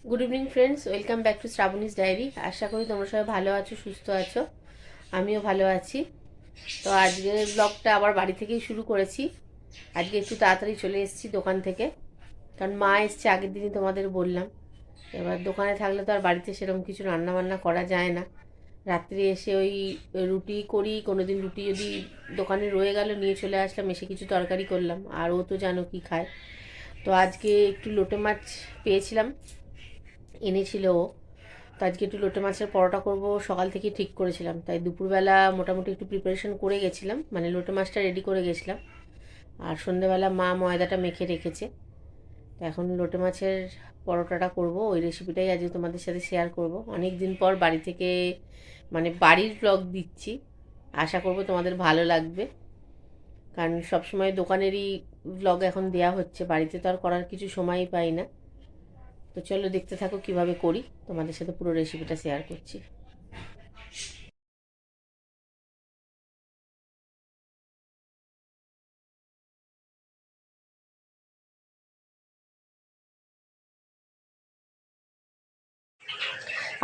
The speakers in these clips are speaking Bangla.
Good evening friends, welcome back to Shrabani's diary. আশা করি তোমরা সবাই ভালো আছো, সুস্থ আছো। আমিও ভালো আছি। তো আজকের ব্লগটা আবার বাড়ি থেকেই শুরু করেছি। আজকে একটু তাড়াতাড়ি চলে এসেছি দোকান থেকে, কারণ মা এসছে আগের দিনই তোমাদের বললাম। এবার দোকানে থাকলে তো আর বাড়িতে সেরকম কিছু রান্না বান্না করা যায় না। রাত্রে এসে ওই রুটি করি, কোনো দিন রুটি যদি দোকানে রয়ে গেল নিয়ে চলে আসলাম, এসে কিছু তরকারি করলাম। আর ও তো জানো কি খায়। তো আজকে একটু লোটে মাছ পেয়েছিলাম, এনেছিল ও। তো আজকে একটু লোটে মাছের পরোটা করব সকাল থেকে ঠিক করেছিলাম, তাই দুপুরবেলা মোটামুটি একটু প্রিপারেশন করে গেছিলাম, মানে লোটে মাছটা রেডি করে গেছিলাম। আর সন্ধ্যেবেলা মা ময়দাটা মেখে রেখেছে। তো এখন লোটে মাছের পরোটাটা করব, ওই রেসিপিটাই আজকে তোমাদের সাথে শেয়ার করব। অনেক দিন পর বাড়ি থেকে মানে বাড়ির ব্লগ দিচ্ছি, আশা করব তোমাদের ভালো লাগবে। কারণ সবসময় দোকানেরই ব্লগ এখন দেয়া হচ্ছে, বাড়িতে তো আর করার কিছু সময়ই পাই না। তো চলো দেখতে থাকো কিভাবে করি, তোমাদের সাথে পুরো রেসিপিটা শেয়ার করছি।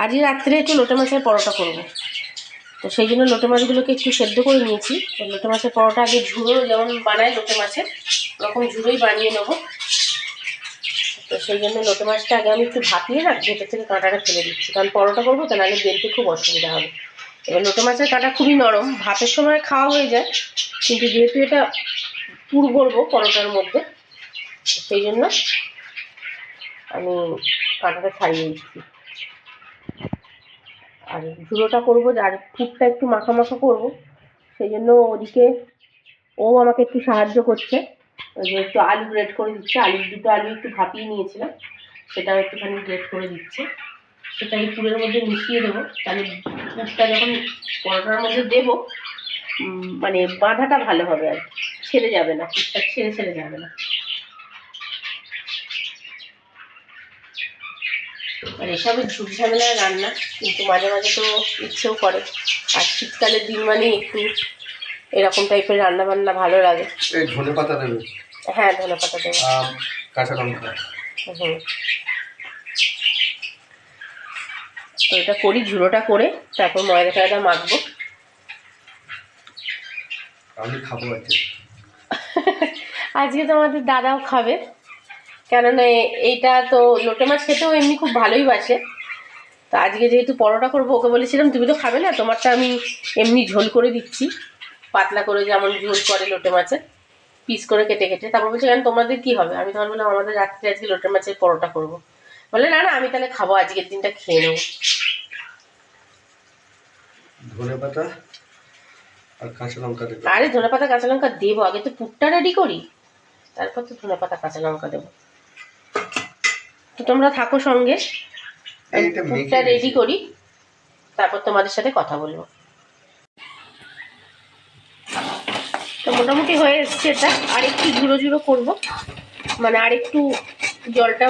আজকে রাত্রে একটু লোটে মাছের পরোটা করব। তো সেই জন্য লোটে মাছগুলোকে একটু সেদ্ধ করে নিয়েছি। তো লোটে মাছের পরোটা আগে ঝুড়ো যেমন বানায় লোটে মাছের, ওরকম ঝুড়োই বানিয়ে নেবো। তো সেই জন্য লোটে মাছটা আগে আমি একটু ভাপিয়ে না ভেতর থেকে কাঁটাটা ফেলে দিচ্ছি, কারণ পরোটা করবো তো, নাহলে বেলতে খুব অসুবিধা হবে। এবার লোটে মাছের কাঁটা খুবই নরম, ভাপের সময় খাওয়া হয়ে যায়, কিন্তু যেহেতু এটা পুর করবো পরোটার মধ্যে, সেই জন্য আমি কাঁটাটা ছাড়িয়ে দিচ্ছি। আর ঝুড়োটা করবো, আর পুরটা একটু মাখা মাখা করবো, সেই জন্য ওদিকে ও আমাকে একটু সাহায্য করছে। ওই যে একটু আলু গ্রেট করে দিচ্ছে, দুটো আলু একটু ভাপিয়ে নিয়েছিলাম, সেটাও একটুখানি গ্রেট করে দিচ্ছে। সেটা এই পুরের মধ্যে মিশিয়ে দেবো, তাহলে পুরটা যখন পরোটার মধ্যে দেবো মানে বাঁধাটা ভালো হবে, আর ছেড়ে যাবে না, পুরটা ছেড়ে ছেড়ে যাবে না। আর এসবের ঝুট ঝামেলার রান্না, কিন্তু মাঝে মাঝে তো ইচ্ছেও করে। আর শীতকালের দিন মানে একটু এরকম টাইপের রান্না বান্না ভালো লাগে। ধনে পাতা দেবে? হ্যাঁ, ধনে পাতা দেবো, কাঁচা লঙ্কা। হুম। তো এটা করি, ঝুড়োটা করে তারপর ময়দা টয়দা মাখবো। আমি খাবো আজকে। আজকে তোমাদের দাদাও খাবে, কেননা এইটা তো লোটে মাছ খেতেও এমনি খুব ভালোই বাসে। তো আজকে যেহেতু পরোটা করবো, ওকে বলেছিলাম তুমি তো খাবে না, তোমারটা আমি এমনি ঝোল করে দিচ্ছি, পাতলা করে যেমন ঝোল করে লোটে মাছের, পিস করে কেটে কেটে। তারপর বলছি কেন তোমাদের কি হবে, আমি তোমার বললাম আমাদের রাত্রে আজকে লোটে মাছের পরোটা করবো। বলে না না, আমি তাহলে খাবো, আজকের দিনটা খেয়ে নেবো। ধনে পাতা আর কাঁচা লঙ্কা দেবে? আরে ধনে পাতা কাঁচা লঙ্কা দেবো, আগে তো পুরটা রেডি করি, তারপর তো ধনে পাতা কাঁচা লঙ্কা দেবো। তো তোমরা থাকো সঙ্গে, পুরটা রেডি করি, তারপর তোমাদের সাথে কথা বলবো। তো মোটামুটি হয়ে এসছে এটা, আর একটু ঝুড়ো ঝুড়ো করবো, মানে আর একটু জলটা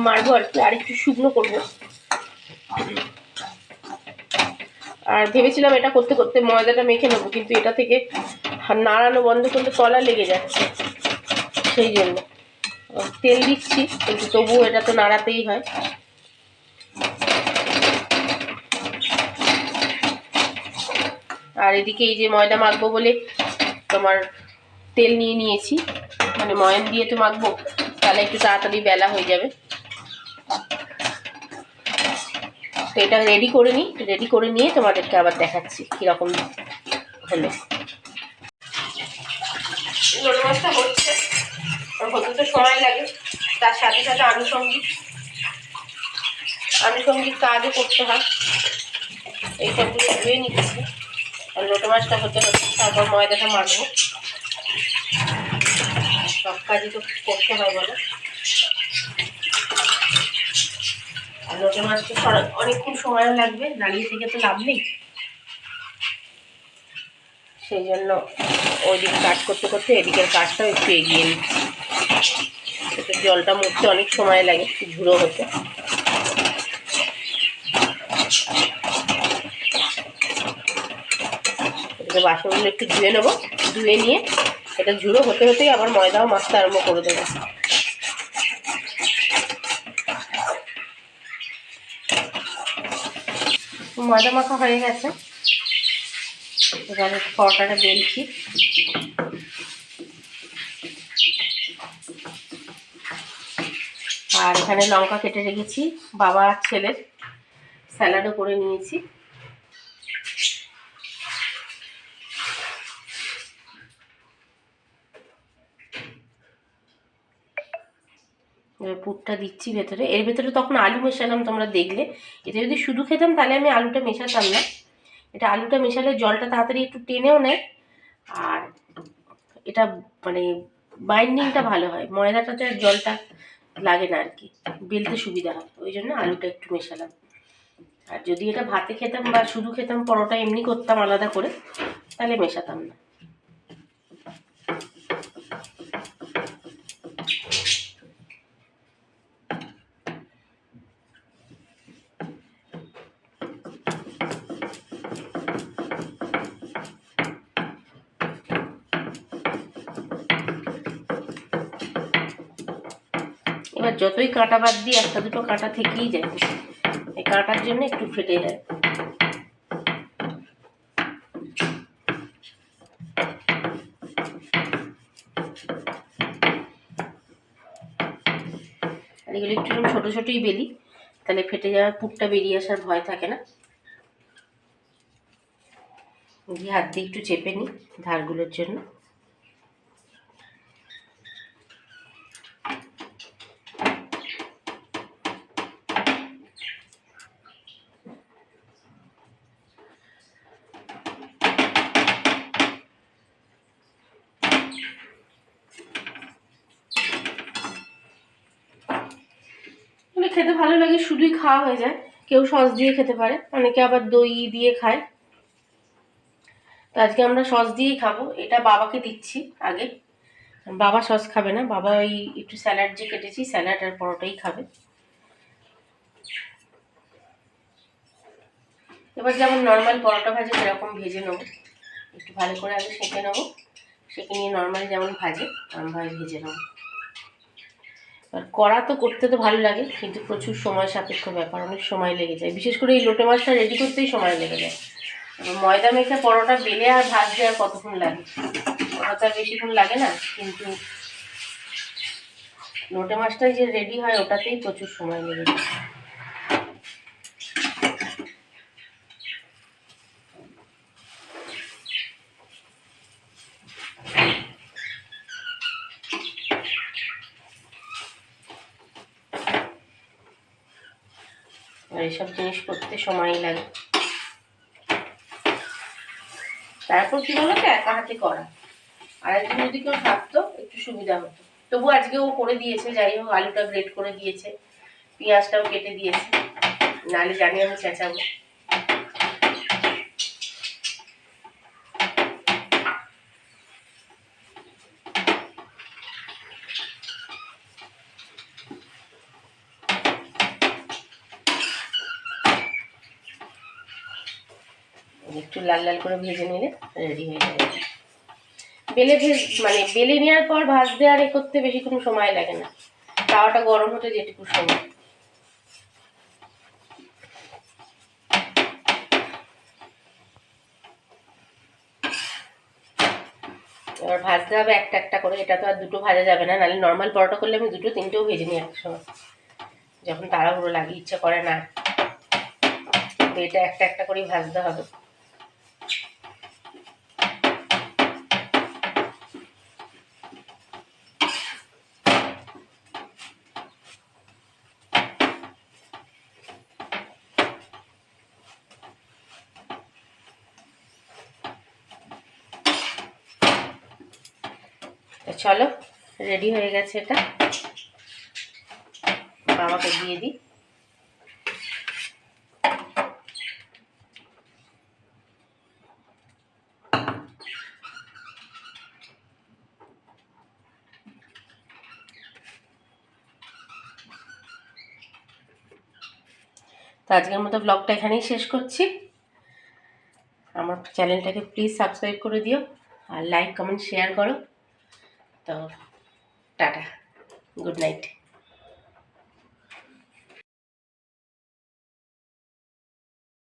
মারবো আর কি, আর একটু শুকনো করবো। আর ভেবেছিলাম এটা করতে করতে ময়দাটা মেখে নেবো, কিন্তু এটা থেকে নাড়ানো বন্ধ করলে তলা লেগে যাচ্ছে, সেই জন্য তেল দিচ্ছি, কিন্তু তবুও এটা তো নাড়াতেই হয়। আর এদিকে এই যে ময়দা মাখবো বলে তোমার তেল নিয়ে নিয়েছি, মানে ময়ান দিয়ে তো মাখবো, তাহলে একটু তাড়াতাড়ি বেলা হয়ে যাবে। তো এটা রেডি করে নিই, রেডি করে নিয়ে তোমাদেরকে আবার দেখাচ্ছি কীরকম হলো। লোটে মাছটা হচ্ছে, হতে তো সময় লাগে, তার সাথে সাথে আনুষঙ্গিক কাজও করতে হয়। এই সবগুলো ধুয়ে নিচ্ছি, আর লোটে মাছটা হতে হচ্ছে তারপর ময়দাটা মাখবো। সব কাজই তো করতে হয় বলো। আর লোটে মাছ তো অনেকক্ষণ সময়ও লাগবে, দাঁড়িয়ে থেকে তো লাভ নেই, সেই জন্য ওইদিকে কাজ করতে করতে এদিকের কাজটাও একটু এগিয়ে নিচ্ছি। এতে জলটা মরতে অনেক সময় লাগে, ঝুড়ো হতে। এদিকে বাসনগুলো একটু ধুয়ে নেবো, ধুয়ে নিয়ে এটা ঝুড়ো হতে হতেই আবার ময়দাও মাখতে আরম্ভ করে দেবো। ময়দা মাখা হয়ে গেছে, এবারে পরোটাটা বেলছি। আর এখানে লঙ্কা কেটে রেখেছি, বাবা আর ছেলের স্যালাডও করে নিয়েছি। এবার পুরটা দিচ্ছি ভেতরে। এর ভেতরে তখন আলু মেশালাম, তোমরা দেখলে। এটা যদি শুধু খেতাম তাহলে আমি আলুটা মেশাতাম না। এটা আলুটা মেশালে জলটা তাড়াতাড়ি একটু টেনেও নেয়, আর এটা মানে বাইন্ডিংটা ভালো হয়, ময়দাটাতে আর জলটা লাগে না আর কি, বেলতে সুবিধা হয়, ওই জন্য আলুটা একটু মেশালাম। আর যদি এটা ভাতে খেতাম বা শুধু খেতাম, পরোটা এমনি করতাম আলাদা করে, তাহলে মেশাতাম না। এবার যতই কাঁটা বাদ দিই, একটা দুটো কাঁটা থেকেই যায়, এই কাঁটার জন্য একটু ফেটে যায়। আর এগুলো একটু ছোটো ছোটোই বেলি, তাহলে ফেটে যাওয়ার পুরটা বেরিয়ে আসার ভয় থাকে না। দিয়ে হাত দিয়ে একটু চেপে নিই ধারগুলোর জন্য। খেতে ভালো লাগে, শুধুই খাওয়া হয়ে যায়। কেউ সস দিয়ে খেতে পারে, অনেকে আবার দই দিয়ে খায়। তো আজকে আমরা সস দিয়েই খাবো। এটা বাবাকে দিচ্ছি আগে, বাবা সস খাবে না, বাবা ওই একটু স্যালাড যে কেটেছি, স্যালাড আর পরোটাই খাবে। এবার যেমন নর্মাল পরোটা ভাজে সেরকম ভেজে নেবো, একটু ভালো করে আগে সেঁকে নেবো, সেঁকে নিয়ে নর্মাল যেমন ভাজে ভাবে ভেজে নেবো। আর কড়া তো করতে তো ভালো লাগে, কিন্তু প্রচুর সময় সাপেক্ষ ব্যাপার, অনেক সময় লেগে যায়, বিশেষ করে এই লোটে মাছটা রেডি করতেই সময় লেগে যায়। ময়দা মেখে পরোটা বেলে আর ভাজতে আর কতক্ষণ লাগে, ওটা তো আর বেশিক্ষণ লাগে না, কিন্তু লোটে মাছটাই যে রেডি হয় ওটাতেই প্রচুর সময় লেগে যায়। আর এইসব জিনিস করতে সময় লাগে। তারপর কি বলতো, একা হাতে করা, আর একদিন যদি কেউ থাকতো একটু সুবিধা হতো। তবু আজকে ও করে দিয়েছে, যাই হোক, আলুটা গ্রেট করে দিয়েছে, পেঁয়াজটাও কেটে দিয়েছে, নাহলে জানি আমি চেঁচাবো। একটু লাল লাল করে ভেজে নিলে রেডি হয়ে যাবে। বেলে নেওয়ার পর ভাজতে আর এ করতে বেশিক্ষণ সময় লাগে না, তাওয়াটা গরম হতে যেটুকু সময়। এবার ভাজতে হবে একটা একটা করে, এটা তো আর দুটো ভাজা যাবে না, নাহলে নর্মাল পরোটা করলে আমি দুটো তিনটেও ভেজে নিই একসময়, যখন তাড়াহুড়ো লাগে, ইচ্ছা করে না। এটা একটা একটা করেই ভাজতে হবে। চলো, রেডি হয়ে গেছে এটা, বাবাকে দিয়ে দিই। তো আজকের মতো ব্লগটা এখানেই শেষ করছি। আমার চ্যানেলটাকে প্লিজ সাবস্ক্রাইব করে দিও, আর লাইক কমেন্ট শেয়ার করো। তো টাটা, গুড নাইট।